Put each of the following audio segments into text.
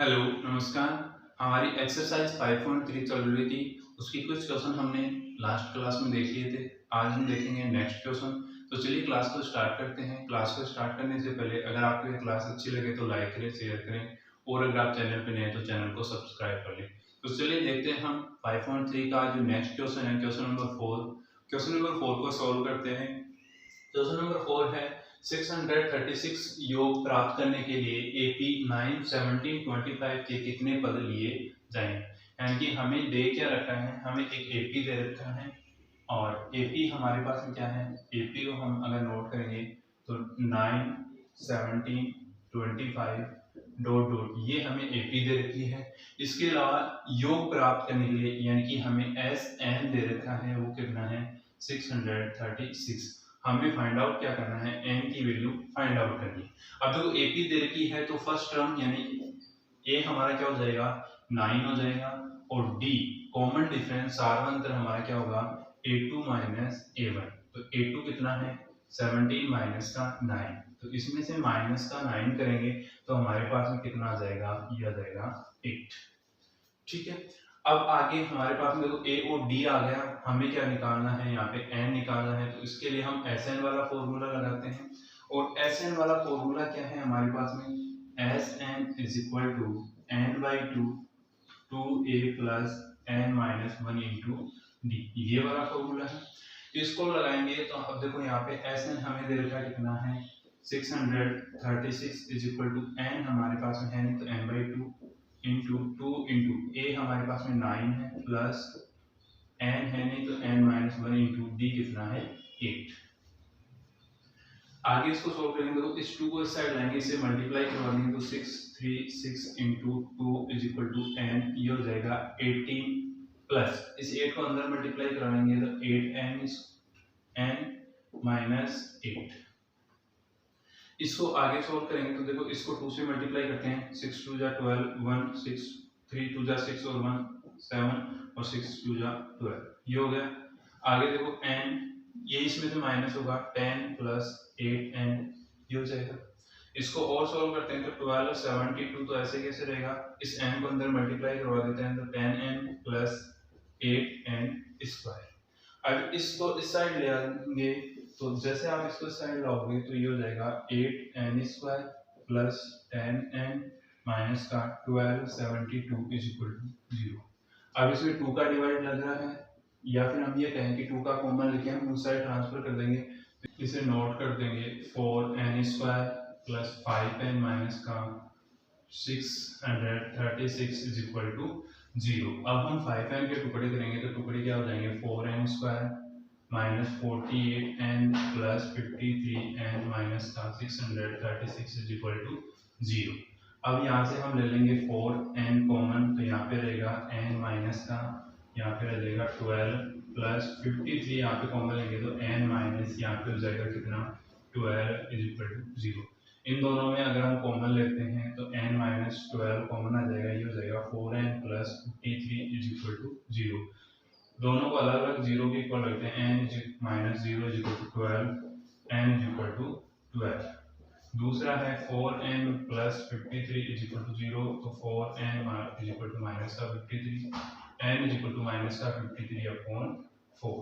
Hello, नमस्कार। हमारी exercise 5.3 चल रही थी। उसकी कुछ क्वेश्चन हमने लास्ट क्लास में देख लिए थे। आज हम देखेंगे नेक्स्ट क्वेश्चन। तो चलिए क्लास को स्टार्ट करते हैं। क्लास को स्टार्ट करने से पहले अगर आपको ये क्लास अच्छी लगे तो लाइक करें, शेयर करें और अगर आप चैनल पे नए हैं तो चैनल को सब्सक्राइब कर लें। तो चलिए देखते हैं हम 5.3 का जो नेक्स्ट क्वेश्चन है, क्वेश्चन नंबर 4। क्वेश्चन नंबर 4 को सॉल्व करते हैं। क्वेश्चन नंबर 4 है 636 योग प्राप्त करने के लिए एपी 9, 17, 25 के कितने पद लिए जाएं। यानी कि हमें दे क्या रखा है, हमें एक एपी दे रखा है और एपी हमारे पास में क्या है, एपी को हम अगर नोट करेंगे तो 9, 17, 25 डॉट डॉट ये हमें एपी दे रखी है। इसके अलावा योग प्राप्त करने के लिए यानी कि हमें एस एन दे रखा है, वो कितना है 636। हमें फाइंड आउट क्या करना है, एन की वैल्यू फाइंड आउट करनी। अब देखो एपी दे रखी है तो फर्स्ट टर्म यानी ए हमारा क्या हो जाएगा 9 हो जाएगा और डी कॉमन डिफरेंस सार्वंतर हमारा क्या होगा a2 माइनस a1। तो a2 कितना है 17 माइनस का 9। तो इसमें से माइनस का 9 करेंगे तो हमारे पास में कितना आ जाएगा, ये आ जाएगा 8। ठीक है। अब आगे हमारे पास में देखो ए और डी आ गया, हमें क्या निकालना है, यहाँ पे एन निकालना है। तो इसके लिए हम एस एन वाला फॉर्मूला लगाते हैं और एस एन वाला फॉर्मूला क्या है हमारे पास में, S N is equal to N by two, two A plus N minus one into D, ये वाला फॉर्मूला है। इसको लगाएंगे तो अब देखो यहाँ पे एस एन हमें दे रखा कितना है 636 इज इक्वल टू एन हमारे पास में है नहीं तो N by two into two into A हमारे पास में 9 है प्लस एन है नहीं तो N minus one into D कितना है 8। आगे इसको सोल्व करेंगे तो इस 2 को इस साइड लाएंगे, इसे मल्टीप्लाई करवा देंगे तो 636 into two is equal to N, ये हो जाएगा 18 प्लस इस 8 को अंदर मल्टीप्लाई कराएंगे तो 8n एन माइनस 8। इसको आगे सोल्व करेंगे तो देखो इसको 2 से मल्टीप्लाई करते हैं, 6 2 जा 12, 1 6, 3 2 जा 6 और 1 7 और 6 2 जा 12, ये हो गया। आगे देखो n, ये इसमें से माइनस होगा 10 प्लस 8n, ये हो जाएगा। इसको और सोल्व करते हैं तो 12 72, तो ऐसे कैसे रहेगा, इस n को अंदर मल्टीप्लाई करवा देते हैं तो 10n प्लस 8n स्क्वायर। अब इसको इस साइड ले आएंगे तो जैसे आप इसको साइड लाओगे तो ये हो जाएगा 8n square plus 10n minus का 1272 इज इक्वल टू 0। अब इसमें 2 का डिवाइड लग रहा है या फिर हम ये कहें कि 2 का कॉमन लेके हम उस साइड ट्रांसफर कर देंगे। इसे नोट कर देंगे 4n square plus 5n minus का 636 इज इक्वल टू 0। अब हम 5n के टुकड़े करेंगे तो टुकड़े क्या हो जाएंगे 4n square minus 48n plus 53n minus का 636 इज इक्वल टू 0। अब यहाँ से हम ले लेंगे 4n कॉमन तो यहाँ पे रहेगा n माइनस का, यहाँ पे रह जाएगा 12 प्लस 53 यहाँ पे कॉमन लेंगे तो n माइनस यहाँ पे हो जाएगा कितना 12 इज इक्वल टू 0। इन दोनों में अगर हम कॉमन लेते हैं तो n माइनस 12 कॉमन आ जाएगा, ये हो जाएगा 4n plus 53 is equal to 0। दोनों को अलग अलग जीरो के इक्वल रखते हैं, n minus zero is equal to 12, n is equal to 12। दूसरा है 4n plus 53 is equal to 0, तो 4n is equal to minus का 53, n is equal to minus का 53 अपॉन 4।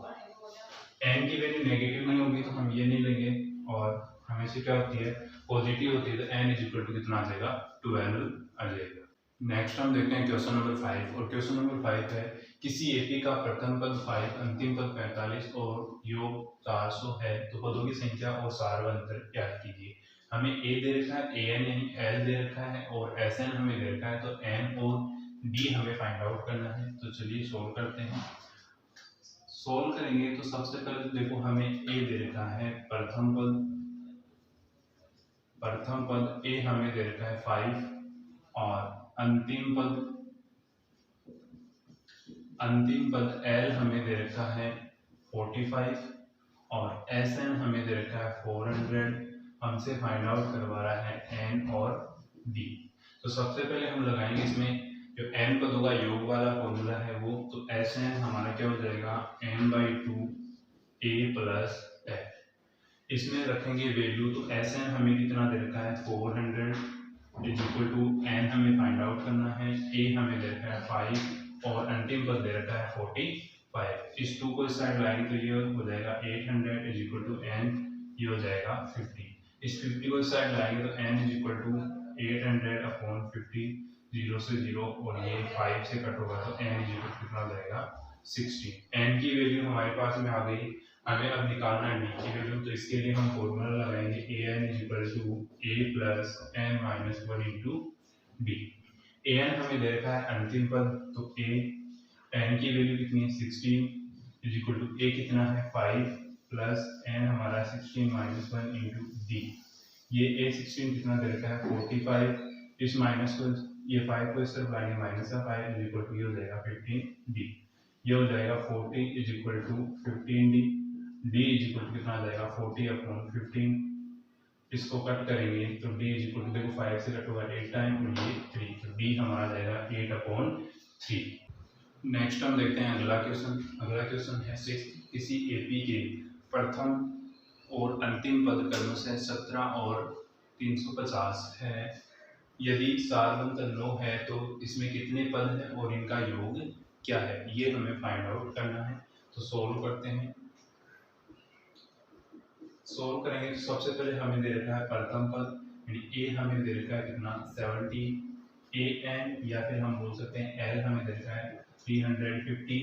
n की वैल्यू नेगेटिव नहीं होगी तो हम ये नहीं लेंगे और हमेशा क्या होती है पॉजिटिव होती है, तो n इज इक्वल टू कितना आ जाएगा 12 आ जाएगा। नेक्स्ट हम देखते हैं क्वेश्चन नंबर 5 और क्वेश्चन नंबर 5 है किसी एपी का प्रथम पद 5, अंतिम पद 45 और योग 400 है तो पदों की संख्या और सार्वंतर ज्ञात कीजिए। हमें ए दे रखा है, एन यानी एल दे रखा है और एस एन हमें दे रखा है, तो एन और डी हमें फाइंड आउट करना है। तो चलिए सोल्व करते हैं। सोल्व करेंगे तो सबसे पहले देखो हमें ए दे रखा है प्रथम पद ए हमें दे रखा है 5 और अंतिम पद एल हमें दे रखा है 45 और एस एन हमें दे रखा है 400। हमसे फाइंड आउट करवा रहा है एन और डी। तो सबसे पहले हम लगाएंगे इसमें जो एन पदों का योग वाला फॉर्मूला है वो, तो एस एन हमारा क्या हो जाएगा N by two A plus F. इसमें रखेंगे वैल्यू तो एस एन हमें कितना दे रखा है 400 इज इक्वल टू एन हमें फाइंड आउट करना है, ए हमें दे रखा है 5 और अंतिम पद दे रखा है 45। इस 2 को इस साइड लाएंगे तो ये हो जाएगा 800 इज इक्वल टू एन, ये हो जाएगा 50। इस 50 को इस साइड लाएंगे तो N is equal to 800 upon 50, 0 से 0 और ये 5 से कट होगा तो एन इज इक्वल टू कितना हो जाएगा 16। एन की वैल्यू हमारे पास में आ गई। हमें अब निकालना है डी की वैल्यू, तो इसके लिए हम फॉर्मूला लगाएंगे A N is equal to A plus N minus 1 into D. A N हमें दे रखा है अंतिम पद, तो ए एन की वैल्यू कितनी है 16 इज इक्वल टू ए कितना है 5 प्लस एन हमारा 16 माइनस 1 इंटू डी। ये ए 16 कितना दे रखा है 45, इस माइनस को ये 5 को इस तरफ लाएंगे माइनस का 5 इज इक्वल टू ये हो जाएगा 15 डी। ये हो जाएगा 40 is equal to 15 D. D is equal to कितना आ जाएगा 40 अपॉन 15, इसको कट करेंगे तो डी इज इक्वल टू देखो 5 से कट होगा 8 टाइम और ये 3, तो डी हमारा आ जाएगा 8 अपॉन 3। नेक्स्ट हम देखते हैं अगला क्वेश्चन। अगला क्वेश्चन है 6, किसी एपी के प्रथम और अंतिम पद क्रमशः 17 और 350 है। यदि सारवंत 9 है तो इसमें कितने पद हैं और इनका योग क्या है, ये हमें फाइंड आउट करना है। तो सोल्व करते हैं। सोल्व करेंगे तो सबसे पहले हमें दे रखा है प्रथम पद, यानी ए हमें दे रखा है कितना 70, ए एन या फिर हम बोल सकते हैं एल हमें दे रखा है 350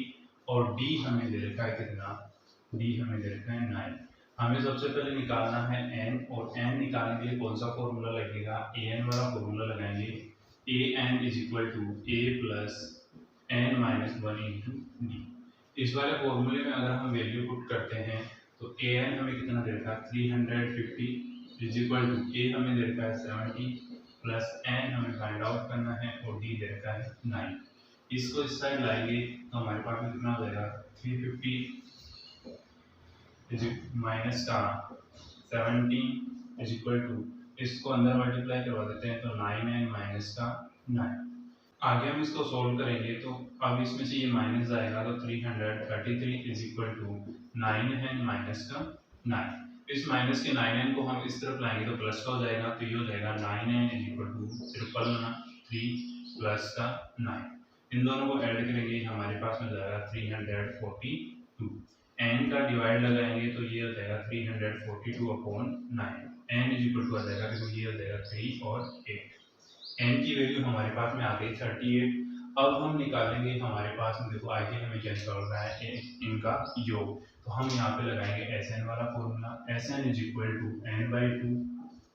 और डी हमें दे रखा है कितना, डी हमें दे रखा है 9। हमें सबसे पहले निकालना है एन, और एन निकालने के लिए कौन सा फॉर्मूला लगेगा, ए एन वाला फॉर्मूला लगाएंगे। A N is equal to A plus N minus 1 into D. इस वाले फॉर्मूले में अगर हम वैल्यू पुट करते हैं तो ए एन हमें कितना दे रखा है 350 इज इक्वल टू ए हमें दे रखा है 70 प्लस एन हमें फाइंड आउट करना है और डी दे रखा है 9। इसको इस साइड लाएंगे तो हमारे पास में कितना हो जाएगा 350 माइनस का 17 इज इक्वल टू, इसको अंदर मल्टीप्लाई करवा देते हैं तो 9 एन माइनस का 9। आगे हम इसको सोल्व करेंगे तो अब इसमें से ये माइनस आएगा तो 333 is equal to 9 N minus का 9। इस माइनस के 9 एन को हम इस तरफ लाएंगे तो प्लस का हो जाएगा, तो ये हो जाएगा 9 N is equal to 3 plus का 9। इन दोनों को ऐड करेंगे हमारे पास में जाएगा 342। एन का डिवाइड लगाएंगे तो ये हो जाएगा 342 upon 9। N is equal to आ जाएगा क्योंकि ये हो जाएगा 3 और 8। एन की वैल्यू हमारे पास में आ गई 38। अब हम निकालेंगे हमारे पास में, देखो आगे हमें क्या निकालना है इनका योग, तो हम यहाँ पे लगाएंगे एस एन वाला formula. S N is equal to N by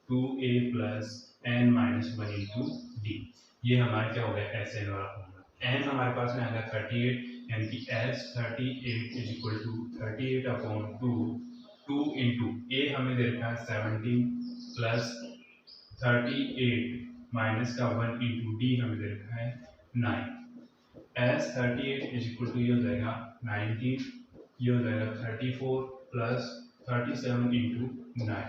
2 A plus N minus 1 into D. ये हमारा क्या हो गया एस एन वाला फॉर्मूला। एन हमारे पास में आ गया 38, यानी कि S 38 is equal to 38 upon 2 into A हमें दे रखा है 17 प्लस 38 माइनस का 1 इंटू डी हमें दे रखा है 9। एस 38 इज इक्वल टू ये हो जाएगा 19, ये हो जाएगा 34 प्लस 37 इंटू 9।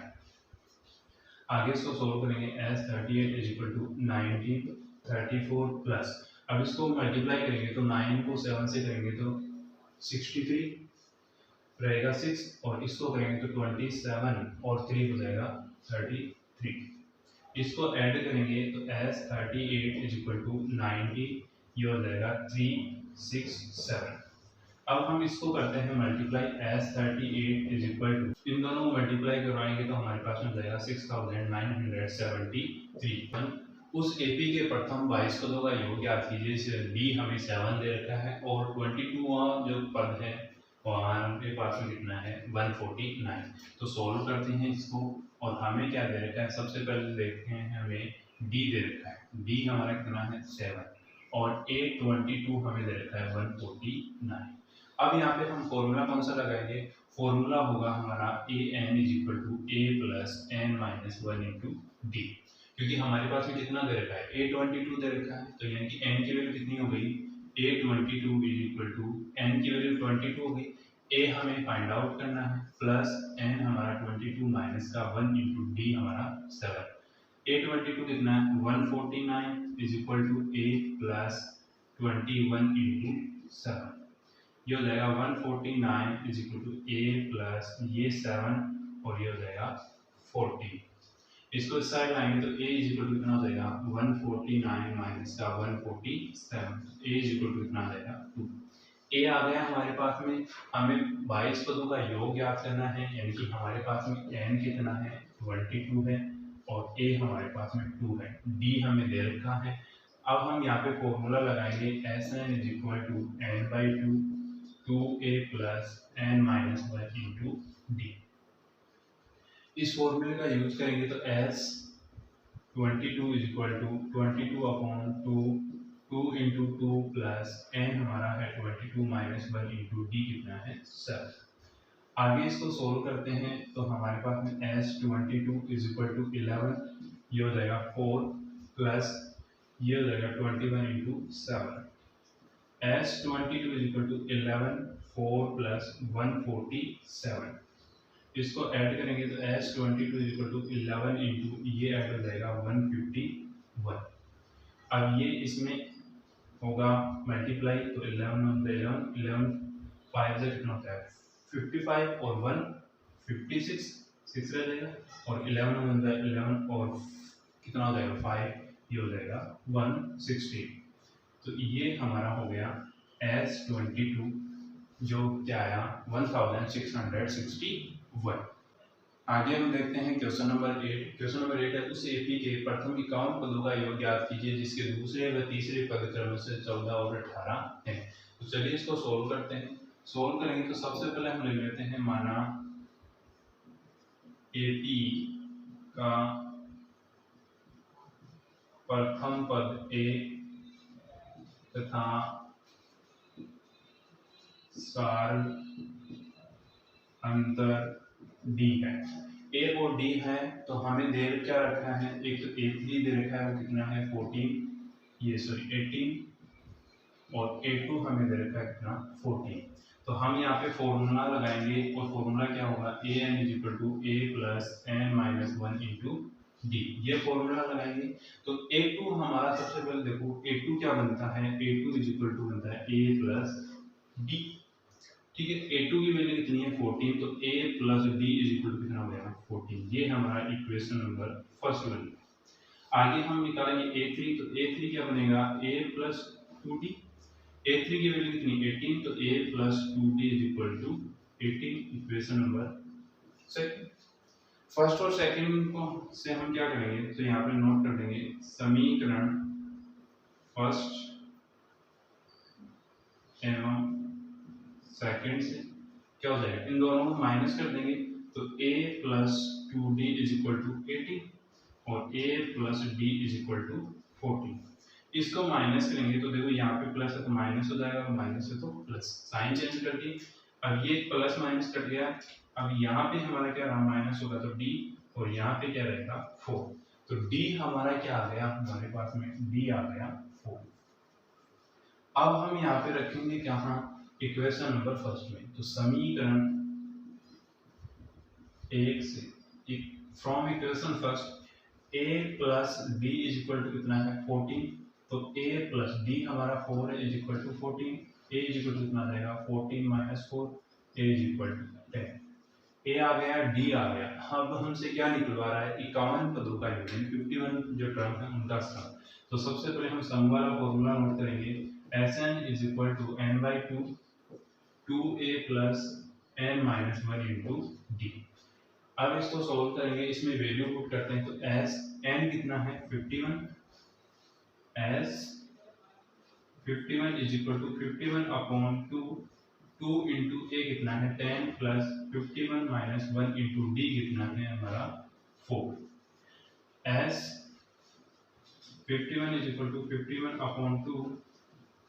आगे इसको सोल्व करेंगे। S 38 is equal to 19 34 plus, अब इसको मल्टीप्लाई करेंगे तो 9 को 7 से करेंगे तो 63 रहेगा 6, और इसको करेंगे तो 27 और 3 हो जाएगा 33। इसको ऐड करेंगे तो एस 38 इज इक्वल टू 90, ये हो जाएगा 367। अब हम इसको करते हैं multiply. S 38 is equal to, इन दोनों को मल्टीप्लाई करवाएंगे तो हमारे पास में जाएगा 6973। उस एपी के प्रथम 22 पदों का योग ज्ञात कीजिए। डी हमें 7 दे रखा है और 22वां जो पद है वहाँ के पास में कितना है 149। तो सोल्व करते हैं इसको, और हमें क्या दे रखा है, सबसे पहले देखते हैं हमें डी दे रखा है। डी हमारा कितना है 7 और 822 हमें दे रखा है 149। अब यहाँ पे हम फॉर्मूला कौन सा लगाएंगे, फॉर्मूला होगा हमारा A N is equal to A plus N minus 1 into D. क्योंकि हमारे पास में कितना दे रखा है 822 दे रखा है, तो यानी कि एन की वैल्यू कितनी हो गई 822 इज इक्वल टू एन की वैल्यू 22 हो गई। ए हमें फाइंड आउट करना है प्लस एन हमारा 22 माइनस का 1 इंटू डी हमारा 7। 822 कितना है 149 is equal to A plus 21 into 7। ये हो जाएगा 149 is equal to A plus ये 7 और ये हो जाएगा 40। इसको इस साइड लाएंगे तो a इज इक्वल टू कितना हो जाएगा 149 माइनस का 147, a इज इक्वल टू कितना आ जाएगा 2। a आ गया हमारे पास में। हमें 22 पदों का योग याद करना है, यानी कि हमारे पास में n कितना है 22 है और a हमारे पास में 2 है, d हमें दे रखा है। अब हम यहाँ पे फॉर्मूला लगाएंगे Sn is equal to n by 2 2a plus n minus 1 into D. इस फॉर्मूले का यूज करेंगे तो S 22 is equal to 22 upon 2 into 2 plus n हमारा है 22 माइनस 1 इंटू डी कितना है 7। आगे इसको सोल्व करते हैं तो हमारे पास में S 22 इज इक्वल टू 11, ये हो जाएगा 4 प्लस ये हो जाएगा 21 into 7। S 22 is equal to 11 4 plus 147, इसको ऐड करेंगे तो S 22 is equal to 11 into ये ऐड हो जाएगा 151। अब ये इसमें होगा मल्टीप्लाई तो 11 11 5 से कितना होता है 55 और 1 56 6 रह जाएगा और 11 होता है 11 और कितना हो जाएगा 5, ये हो जाएगा 160। तो ये हमारा हो गया S 22 जो क्या आया 1661। आगे हम देखते हैं क्वेश्चन नंबर 8। क्वेश्चन नंबर 8 है उस एपी के प्रथम 51 पदों का योग ज्ञात कीजिए जिसके दूसरे व तीसरे पद क्रम से 14 और 18 हैं। तो चलिए इसको सोल्व करते हैं। सोल्व करेंगे तो सबसे पहले हम ले लेते हैं माना एपी का प्रथम पद ए तथा सार अंतर डी है। ए और डी है तो हमें दे क्या रखा है, एक तो A3 दे रखा है वो कितना है 14, ये सॉरी 18 और A2 हमें दे रखा है कितना 14। तो हम यहाँ पे फॉर्मूला लगाएंगे और फॉर्मूला क्या होगा an is equal to a plus n minus 1 into D, ये फॉर्मूला लगाएंगे। तो A2 हमारा सबसे पहले देखो A2 क्या बनता है, A2 इज इक्वल टू बनता है a प्लस डी, ठीक है। A2 की वैल्यू कितनी है 14, तो a plus D is equal to कितना हो जाएगा 14, ये हमारा इक्वेशन नंबर फर्स्ट बन गया। आगे हम निकालेंगे A3, तो A3 क्या बनेगा a प्लस 2d, A3 की वैल्यू कितनी 18, तो a plus 2d is equal to 18, equation number second. First और सेकंड को से हम क्या करेंगे तो यहाँ पे नोट कर देंगे समीकरण फर्स्ट एवं सेकंड से क्या हो जाएगा, इन दोनों को माइनस कर देंगे तो a plus 2d is equal to 18 और a plus d is equal to 14। इसको माइनस करेंगे तो देखो यहाँ पे प्लस है तो माइनस हो जाएगा, माइनस है तो प्लस, साइन चेंज कर दी। अब ये प्लस माइनस कट गया, अब यहाँ पे हमारा क्या रहा माइनस होगा तो d और यहाँ पे क्या रहेगा 4, तो d हमारा क्या आ गया हमारे पास में d आ गया 4। अब हम यहाँ पे रखेंगे क्या इक्वेशन नंबर फर्स्ट में, तो समीकरण एक से from equation first a plus D is equal to कितना है 14, तो a प्लस डी हमारा 4 है is equal to 14, a is equal to कितना रहेगा 14 minus 4, a is equal to 10। a आ गया d आ गया। अब हमसे क्या निकलवा रहा है 51 पदों का योग, 51 जो टर्म है उनका सम। तो सबसे पहले हम सम वाला फॉर्मूला नोट करेंगे Sn is equal to n by 2 2a plus n minus 1 into D. अब इसको सोल्व करेंगे, इसमें वैल्यू पुट करते हैं तो s n कितना है 51, s 51 is equal to 51 upon 2 into a कितना है 10 प्लस 51 माइनस 1 इंटू डी कितना है हमारा 4। s 51 is equal to 51 upon 2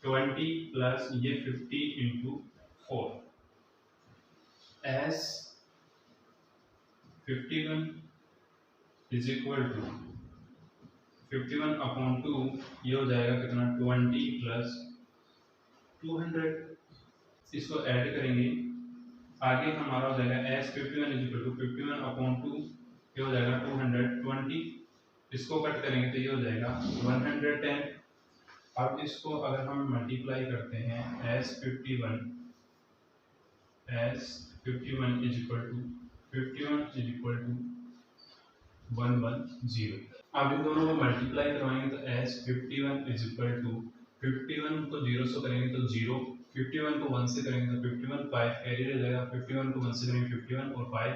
20 plus ये 50 into 4। s 51 is equal to 51 upon 2 ये हो जाएगा कितना 20 प्लस 200, इसको ऐड करेंगे आगे हमारा हो जाएगा s 51 is equal to 51 upon 2 ये हो जाएगा 220, इसको कट करेंगे तो ये हो जाएगा 110। अब इसको अगर हम मल्टीप्लाई करते हैं s 51 is equal to 51 is equal to 5110। अब इन दोनों को मल्टीप्लाई करवाएंगे तो एस 51 इज इक्वल टू 51 को 0 से करेंगे तो 0, 51 को 1 से करेंगे तो 51, 5 कैरी रह जाएगा, 51 को 1 से करेंगे 51 और 5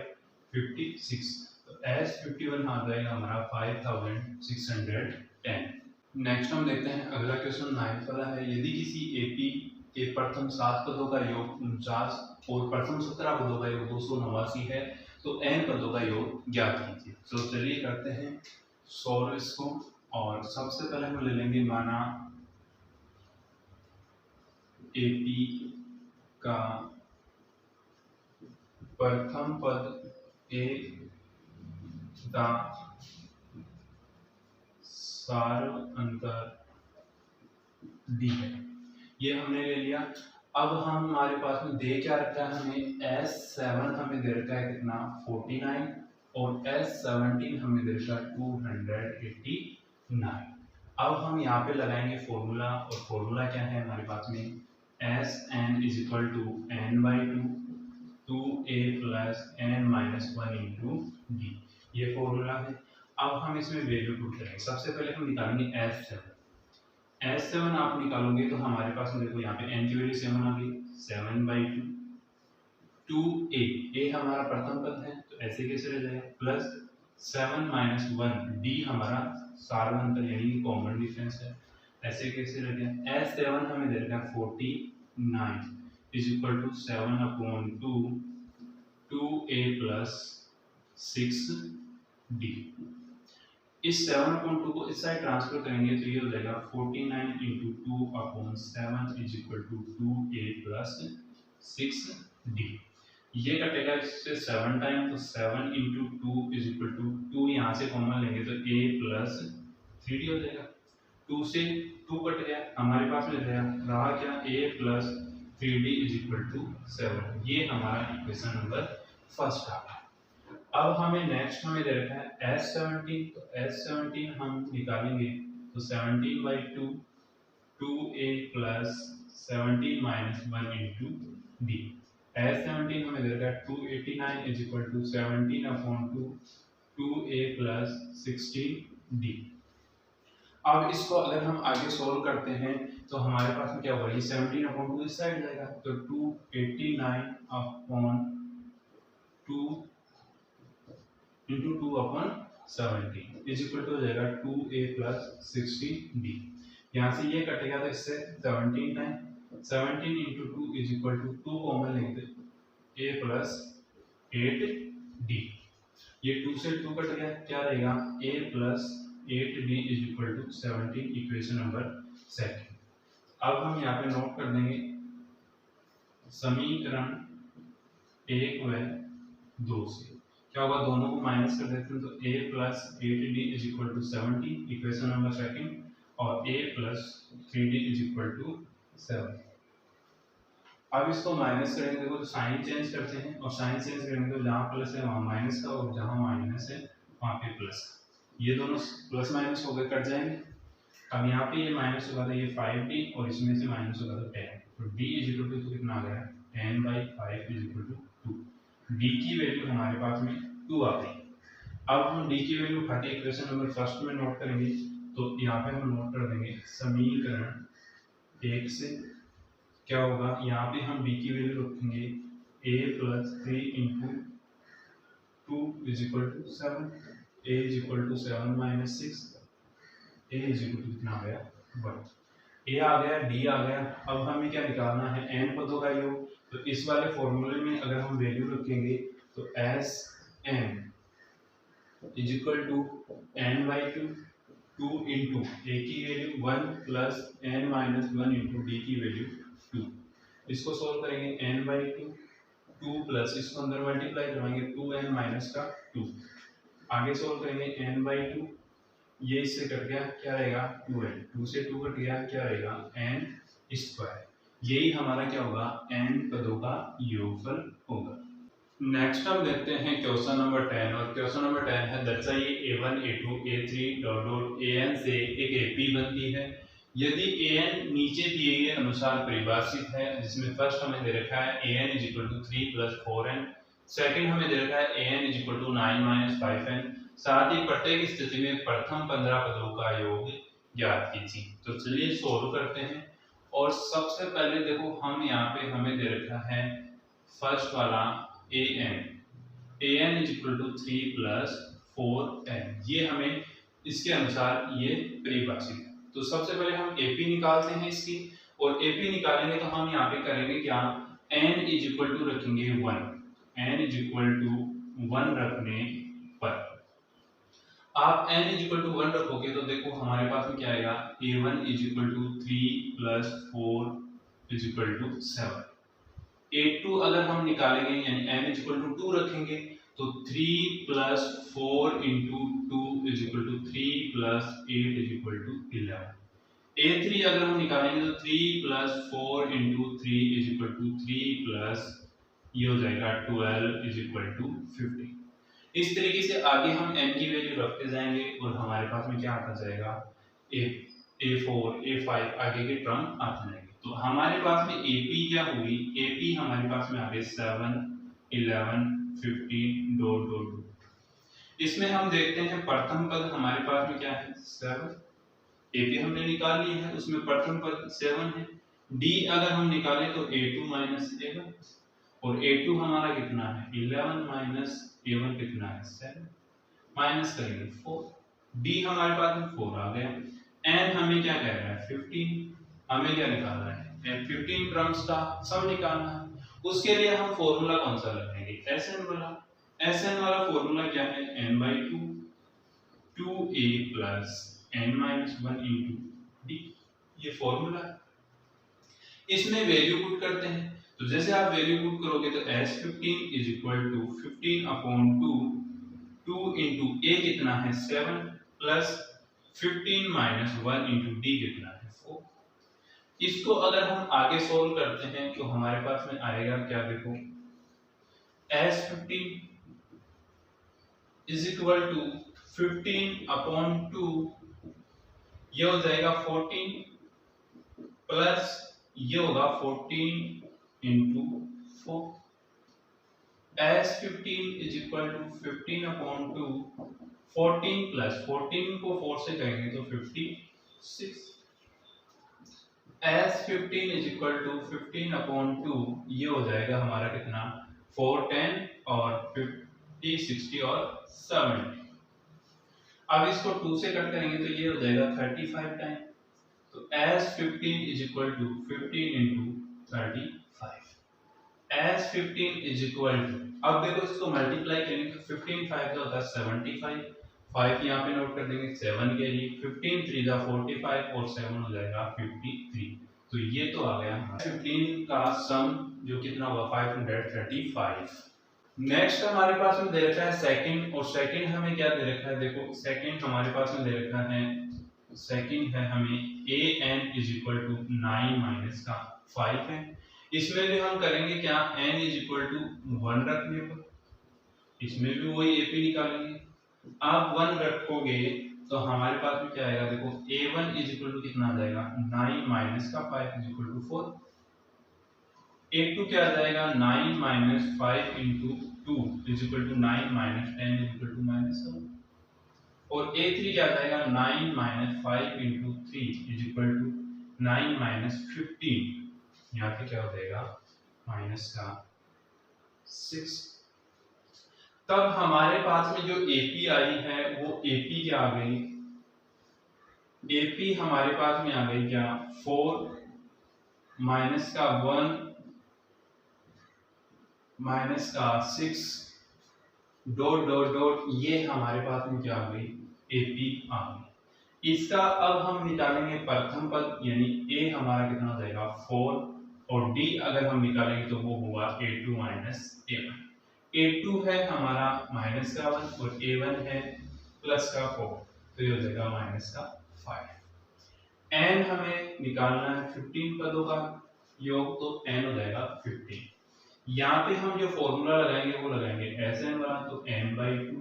56। तो एस 51 आ जाएगा हमारा 5610। नेक्स्ट हम देखते हैं अगला क्वेश्चन 9 वाला है। यदि किसी एपी के प्रथम 7 पदों का योग 49 और प्रथम 17 पदों का योग 289 है तो n पदों का योग ज्ञात कीजिए। तो चलिए करते हैं सॉल्व इसको। और सबसे पहले हम ले लेंगे माना एपी का प्रथम पद ए का सार अंतर डी है, ये हमने ले लिया। अब हम हमारे पास में दे क्या रखा है, हमें S7 हमें दे रखा है कितना 49 और S17 हमें दे रखा है 289। अब हम यहाँ पे लगाएंगे फॉर्मूला, और फॉर्मूला क्या है हमारे पास में Sn is equal to n/2 2a plus n-1 into D, ये फॉर्मूला है। अब हम इसमें वैल्यू पुट करेंगे। सबसे पहले हम निकालेंगे S7 आप निकालोगे तो हमारे पास में देखो यहाँ पे n की वैल्यू 7 आ गई, 7/2 2a, a हमारा प्रथम पद है तो ऐसे कैसे रह जाएगा, प्लस 7-1 d हमारा सार अंतर यानी कि कॉमन डिफरेंस है, ऐसे कैसे रह गया। S7 हमें दे रखा है 49 is equal to 7/2 2a plus 6d। इस 7/2 को इस साइड ट्रांसफर करेंगे तो ये हो जाएगा 49 into 2/7 is equal to 2a plus 6d। ये कटेगा इससे 7 टाइम, तो 7 इंटू 2 इज इक्वल टू 2 यहाँ से कॉमन लेंगे तो a प्लस 3d हो जाएगा। 2 से 2 कट गया, हमारे पास में रहा क्या a plus 3d is equal to 7। ये हमारा इक्वेशन नंबर फर्स्ट आ गया। अब हमें नेक्स्ट हमें दे रखा है S17, तो S17 हम निकालेंगे तो 17/2 2a plus 17-1 into d। S17 हमें दे रखा है 289 is equal to 17/2 2a plus 16d। अब इसको अगर हम आगे सोल्व करते हैं तो हमारे पास में क्या होगा, ये 17/2 इस साइड जाएगा तो 289/2 इंटू 2/17 इज इक्वल टू हो जाएगा 2a प्लस 16d। यहाँ से ये कटेगा तो इससे 17 time, 17 into 2 is equal to 2 common लेंगे a प्लस 8d। ये 2 से 2 कट गया, क्या रहेगा a plus 8d is equal to 17, equation number second. अब हम यहाँ पे नोट कर देंगे समीकरण 1 व 2 से क्या होगा, दोनों को माइनस कर देते हैं तो a plus 8d is equal to 17, equation number second, और a plus 3d is equal to 7। अब इसको माइनस करेंगे, देखो तो साइन चेंज करते हैं, और साइन चेंज करेंगे तो जहाँ प्लस है वहाँ माइनस का, और जहाँ माइनस है वहाँ पे प्लस का, ये दोनों प्लस माइनस हो गए, कट जाएंगे। अब यहाँ पे ये माइनस होगा तो ये 5d, और इसमें से माइनस होगा तो 10, तो d इज इक्वल टू कितना आ गया 10/5 इज इक्वल टू 2। d की वैल्यू हमारे पास में 2 आ गई। अब हम d की वैल्यू उठा के इक्वेशन नंबर फर्स्ट में नोट करेंगे, तो यहाँ पे हम नोट कर देंगे समीकरण 1 से क्या होगा, यहाँ पे हम b की वैल्यू रखेंगे a plus 3 into 2 is equal to 7, a is equal to 7-6, a is equal to कितना आ गया 1, a आ गया, d आ गया। अब हमें क्या निकालना है, n पदों का योग। तो इस वाले फॉर्मूले में अगर हम वैल्यू रखेंगे तो Sn is equal to n/2 2 into a की value 1 plus n-1 into d की वैल्यू 2। इसको सोल्व करेंगे n/2 2 प्लस इसको अंदर मल्टीप्लाई करवाएंगे 2n माइनस का 2, आगे सोल्व करेंगे n/2, ये इससे कट गया, क्या रहेगा 2n, 2 से 2 कट गया, क्या रहेगा n²। यही हमारा क्या होगा, n पदों का योगफल होगा। नेक्स्ट हम देखते हैं क्वेश्चन नंबर 10, और क्वेश्चन नंबर 10 है दर्शाइए a1 a2 a3 an से एक एपी बनती है यदि an नीचे दिए गए अनुसार परिभाषित है, जिसमें फर्स्ट हमें दे रखा है an = 3 + 4n, सेकंड हमें दे रखा है an = 9 - 5n, साथ ही प्रत्येक स्थिति में प्रथम 15 पदों का योग ज्ञात कीजिए। तो चलिए सोल्व करते हैं। और सबसे पहले देखो हम यहाँ पे हमें दे रखा है फर्स्ट वाला an is equal to 3 plus 4n, ये हमें इसके अनुसार ये परिभाषित है। तो सबसे पहले हम एपी निकालते हैं इसकी, और एपी निकालेंगे तो हम यहाँ पे करेंगे क्या, n इज इक्वल टू रखेंगे 1, n इज इक्वल टू 1 रखने पर आप n इज इक्वल टू 1 रखोगे तो देखो हमारे पास में क्या आएगा, a1 is equal to 3 plus 4 is equal to 7। a2 अगर हम निकालेंगे यानी n इज इक्वल टू 2 रखेंगे तो 3 plus 4 into 2 is equal to 3 plus 8 is equal to 11। a3 अगर हम निकालेंगे तो 3 plus 4 into 3 is equal to 3 plus ये हो जाएगा 12 इज इक्वल टू 50। इस तरीके से आगे हम n की वैल्यू रखते जाएंगे और हमारे पास में क्या आता जाएगा, a4 a5 आगे के टर्म आते जाएंगे। तो हमारे पास में AP क्या हुई, AP हमारे पास में आ गए 7 11 15 डॉट डॉट डॉट। इसमें हम देखते हैं प्रथम पद हमारे पास में क्या है 7, AP हमने निकाल लिया है, उसमें प्रथम पद 7 है। D अगर हम निकालें तो a2 माइनस a1, और a2 हमारा कितना है 11 माइनस a1 कितना है 7, माइनस करेंगे 4। D हमारे पास में 4 आ गया। n हमें क्या कह रहा है 15, हमें क्या निकालना है 15 टर्म्स का सम निकालना है। उसके लिए हम फॉर्मूला कौन सा लगाएंगे, Sn वाला। Sn वाला फॉर्मूला क्या है n/2 2a plus n-1 into d, ये फॉर्मूला है। इसमें वैल्यू पुट करते हैं, तो जैसे आप वैल्यू पुट करोगे तो S15 is equal to 15 upon 2 into a कितना है 7 प्लस 15 माइनस 1 इंटू d कितना है 4। इसको अगर हम आगे सोल्व करते हैं तो हमारे पास में आएगा क्या, देखो S15 is equal to 15 upon 2, ये हो जाएगा 14 प्लस ये होगा 14 into 4। S15 is equal to 15 upon 2, 14 plus 14 को 4 से करेंगे तो 56। S15 is equal to 15 upon 2, ये हो जाएगा हमारा कितना 4 10 और 50 60 और 70। अब इसको 2 से कट करेंगे तो ये हो जाएगा 35 टाइम। तो S15 is equal to 15 into 35। S15 is equal to, अब देखो इसको मल्टीप्लाई करेंगे तो 15 5 का होता है 75, 5 यहाँ पे नोट कर देंगे 7 के लिए, 15 3 का 45 और 7 हो जाएगा 53। तो ये तो आ गया 15 का सम जो कितना हुआ 535। नेक्स्ट हमारे पास में दे रखा है सेकंड, और सेकंड हमें क्या दे रखा है, देखो सेकंड हमारे पास में दे रखा है, सेकंड है हमें an is equal to 9 minus का 5 है। इसमें भी हम करेंगे क्या, n इज इक्वल टू 1 रखने पर, इसमें भी वही AP निकालेंगे। आप 1 रखोगे तो हमारे पास में क्या आएगा, देखो a1 इज इक्वल टू कितना आ जाएगा 9 माइनस का 5 इज इक्वल टू 4। a2 क्या आ जाएगा 9 minus 5 into 2 is equal to 9 minus 10 is equal to -7। और a3 क्या आ जाएगा 9 minus 5 into 3 is equal to 9 minus 15, यहाँ पे क्या हो जाएगा माइनस का 6। तब हमारे पास में जो AP आई है वो AP क्या आ गई, AP हमारे पास में आ गई क्या 4 माइनस का 1 माइनस का 6 डॉट डॉट डॉट, ये हमारे पास में क्या आ गई AP आ गई। इसका अब हम निकालेंगे प्रथम पद, यानी A हमारा कितना हो जाएगा 4, और D अगर हम निकालेंगे तो वो होगा A2 माइनस A1। A2 है हमारा माइनस का 1 और A1 है प्लस का 4, तो ये हो जाएगा माइनस का 5। n हमें निकालना है 15 पदों का योग, तो n हो जाएगा 15। यहाँ पे हम जो फॉर्मूला लगाएंगे वो लगाएंगे Sn वाला, तो n/2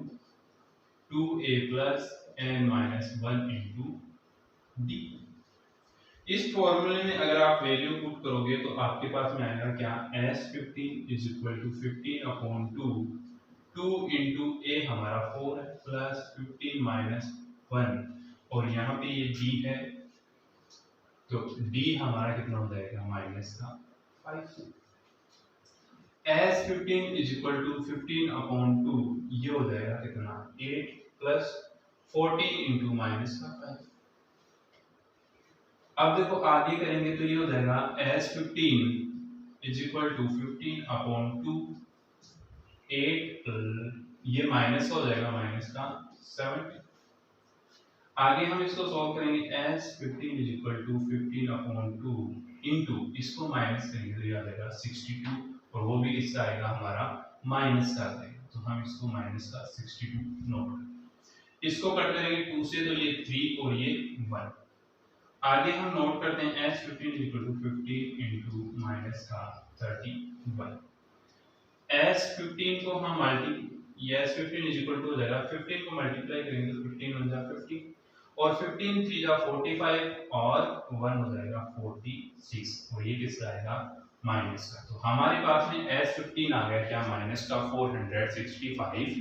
2a plus n-1 into d। इस फॉर्मूले में अगर आप वैल्यू पुट करोगे तो आपके पास में आएगा क्या S15 is equal to 15 upon 2 2 into A हमारा 4 है प्लस 15 माइनस 1 और यहाँ पे ये डी है तो डी हमारा कितना हो जाएगा माइनस का 5 S 15 is equal to 15 upon 2 ये हो जाएगा कितना 8 प्लस 14 इंटू माइनस का 5। अब देखो आगे करेंगे तो ये हो जाएगा S 15 is equal to 15 upon 2 8 ये माइनस हो जाएगा माइनस का 7। आगे हम इसको सॉल्व करेंगे S 15 is equal to 15 upon 2 into इसको माइनस करेंगे तो ये आ जाएगा 62 और वो भी किसका आएगा हमारा माइनस का आएगा तो हम इसको माइनस का 62 नोट करेंगे। इसको कट करेंगे 2 से तो ये 3 और ये 1। आगे हम नोट करते हैं S 15 is equal to 15 into minus का 31। एस 15 को हम ये एस 15 इज इक्वल टू हो जाएगा 15 को मल्टीप्लाई करेंगे तो 15 बन जाएगा 50 और 15 3 जा 45 और 1 हो जाएगा 46 और ये किसका आएगा माइनस का। तो हमारे पास में एस 15 आ गया क्या माइनस का 465